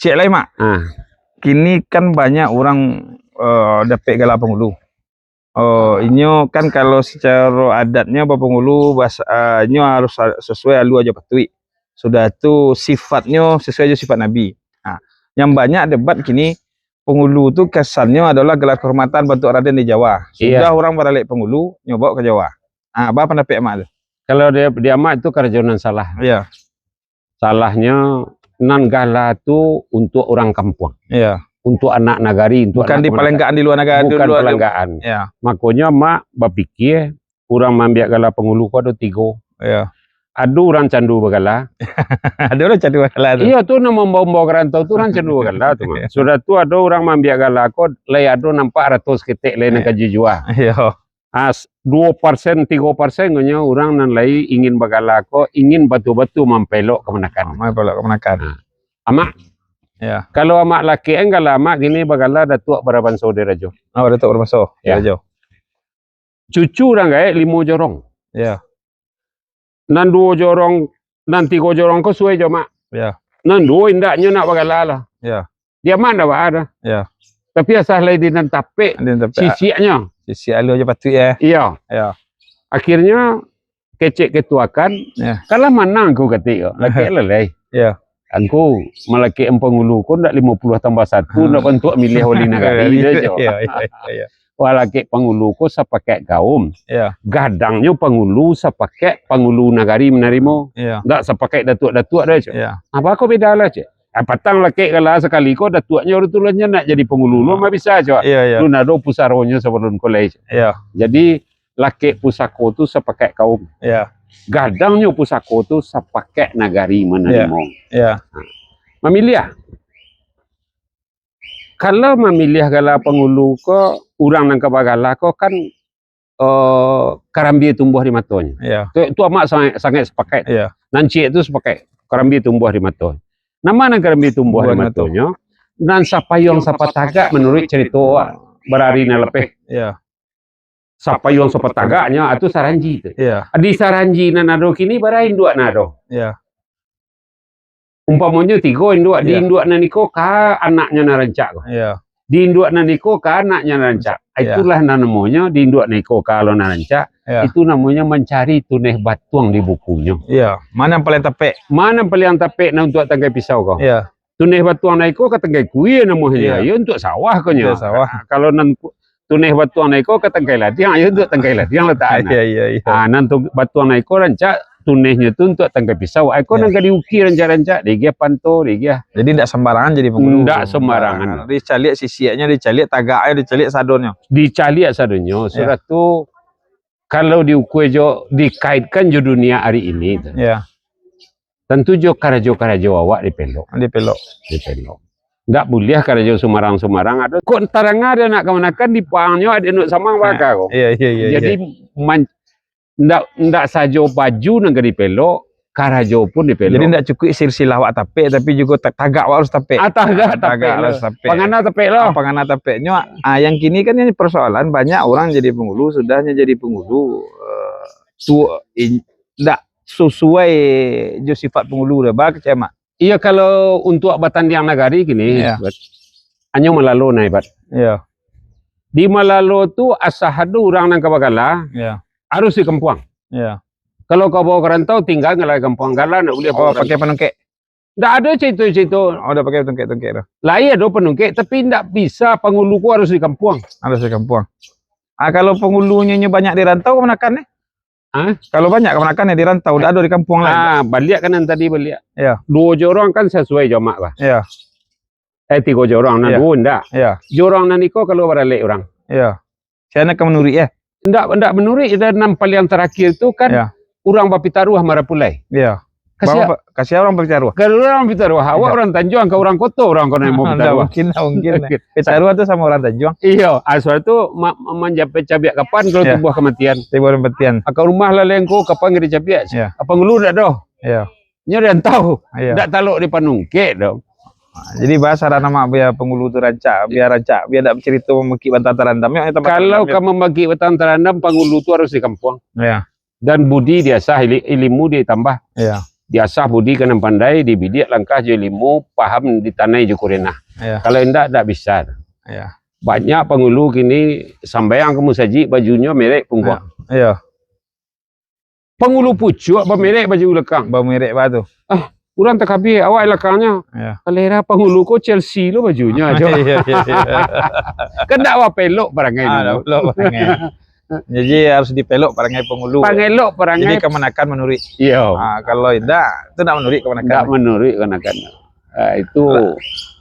Cek lain mak. Kini kan banyak orang dapat gala Pengulu. Inyo kan kalau secara adatnya Pengulu bahasanya harus sesuai alu aja patui. Sudah tu sifatnya sesuai aja sifat Nabi. Yang banyak debat kini Pengulu tu kesannya adalah gelar kehormatan bentuk Raden di Jawa. Sudah orang balik Pengulu nyoba ke Jawa. Apa pendapat emak tu? Kalau dia emak itu kerjonan salah. Iya. Salahnya nan gala tu untuk orang kampung. Iya. Untuk anak nagari, untuk bukan di pelenggaan di luar negara. Bukan pelenggaan. Ya. Makanya mak berpikir orang mambiak gala Pengulu ku ada 3. Ya. Ada orang candu bergala. Ada orang candu bergala tu. Iya tu nama membawa kerantau tu orang candu bergala tu. Sudah tu ada orang mambiak gala ku lay ada nampak 100 ketek lain nak jujua. Iya. 2%, 3% nya orang nan lay ingin bergala ku ingin betul-betul mempelok kemenakan. Mempelok kemenakan. Amak. Ya. Kalau amak laki enggak lama gini bagala datuk baraban saudara jo. Datuk bermaso. Ya. Jo. Cucu orang gaya 5 jorong. Ya. Nan 2 jorong, nan 3 jorong ko suwe jo mak. Ya. Nan 2 indaknya nak bagala lah. Ya. Dia mana ba ada. Ya. Tapi asal lay di nan tapek. Sisiaknya. Sisi alu aja patui ya. Iya. Ya. Akhirnya kecek ketuakan. Ya. Kalau menang ku ketik laki lelai. Ya. Aku melaki Pengulu ku ndak 50 tambah 1 nak bentuk milih wali nagari dia jo. Iya. Walaki Pengulu ku sepakai kaum. Ya. Gadangnya Pengulu sepakai Pengulu nagari menerima. Ya. Ndak sepakai datuk-datuk dia jo. Ya. Apa kau beda lah je. Patang laki kalau sekali ko datuknya urut-urutnya nak jadi Pengulu lu mah bisa jo. Iya. Lu nado pusaronya sebelum kolej. Iya. Jadi laki pusako tu sepakai kaum. Ya. Gadangnya pusako tu sepakai nagari menerima. Ya. Memilih. Kalau memilih gala Pengulu ko orang nang kabagala ko kan karambi tumbuh di matonya. Ya. Tu amat sangat sepakai. Ya. Nanci itu sepakai karambi tumbuh di matonya. Nama nang karambi tumbuh di matonya nan sapayong sapatagak menurut cerita berari na lepeh. Ya. Sapayong sapatagaknya itu saranji tu. Ya. Di saranji na nado kini barain 2 nado. Ya. Umpamanya 3 induk di induk naniko ka anaknya narancak. Ya. Di induk naniko ka anaknya narancak. Itulah namanya di induk naniko kalau narancak. Itu namanya mencari tuneh batuang di bukunya. Iya. Mana yang paling tepek? Mana yang paling tepek na untuk tanggai pisau kau? Iya. Tuneh batuang naiko ka tanggai kuih namanya. Ya untuk sawah kau nya. Sawah. Kalau nan tuneh batuang naiko ka tanggai ladang, ya untuk tanggai ladang letak. Iya. Nan batuang naiko rancak tunehnya tu untuk tanggai pisau. Aku nang diukir rancak-rancak dia panto dia. Jadi tidak sembarangan jadi Pengulu. Tidak sembarangan. Dicalik sisiaknya, dicalik tagaknya, dicalik sadonnya. Dicalik sadonnya. Sudah tu kalau diukur jo dikaitkan jo dunia hari ini. Ya. Tentu jo karajo awak dipelok. Dipelok. Ndak boleh karajo Semarang ada. Kok tarang ada nak kemanakan di pangnya ada nuk samang baka kok. Iya. Jadi ndak saja baju nang dipelok, karajo pun dipelok. Jadi ndak cukup silsilah awak tapek tapi juga tagak awak harus tapek. Tagak harus tapek. Pangana tapek lah. Pangana tapeknya. Yang kini kan ini persoalan banyak orang jadi Pengulu sudahnya jadi Pengulu ndak sesuai jo sifat Pengulu dah bak cema. Iya kalau untuk Batandiang Nagari gini, hanya Malalo na ibat. Iya. Di Malalo tu asahadu orang nang kabagala, harus di kampung. Iya. Kalau kau bawa kerantau tinggal ngalai kampung gala nak boleh pakai penungkek. Ndak ada cerita-cerita. Udah pakai tungkek-tungkek dah. Lah iya ada penungkek tapi ndak bisa Pengulu ku harus di kampung. Harus di kampung. Kalau Pengulunya banyak di rantau kemenakan Kalau banyak kemenakan di rantau udah ada di kampung lain. Balik kan yang tadi balik. Iya. 2 jorong kan sesuai jamak lah. Iya. 3 jorong nan 2 ndak. Iya. Jorong nan iko kalau balik orang. Iya. Siapa ke menuri Ndak menuri dan nampal yang terakhir tu kan orang Bapitaruah Marapulai. Iya. Kasih orang Bapitaruah. Kalau orang Bapitaruah, awak orang Tanjuang ke orang Koto orang kono mau Bapitaruah. Mungkin. Bapitaruah tu sama orang Tanjuang. Iya, asal tu menjapai cabiak kapan kalau tubuh kematian. Tubuh kematian. Akak rumah lah lengko kapan ngeri cabiak. Apa ngelu dak doh? Iya. Nyari tahu. Ndak taluk di panungkek doh. Jadi bahasa nama biar Pengulu tu rancak, biar tak bercerita memaki bantan terandam. Kalau kamu membagi bantan terandam, Pengulu tu harus di kampung. Iya. Dan budi dia sah, ilmu dia tambah. Iya. Diasah budi kena pandai, dibidik langkah je limu, paham ditanai je kurena. Ya. Kalau enggak bisa. Ya. Banyak pengulu kini sambayang kamu saji bajunya merek pungkuak. Iya. Pengulu pucuk apa merek baju lekang. Bau merek batu. Kurang tak habis awak lekangnya. Ya. Kalera pengulu ko Chelsea lo bajunya aja. Iya, iya, iya. Kena awak pelok perangai dulu. Pelok perangai. Jadi harus dipelok perangai pengulu. Pangelok Jadi perangai. kemenakan menuri. Iya. Kalau tidak, itu tidak menuri kemenakan. Enggak menurut kan. Itu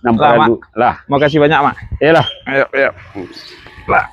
nampak Mak. lah. Makasih banyak, Mak. Yalah. Ayo, ayo. Lah.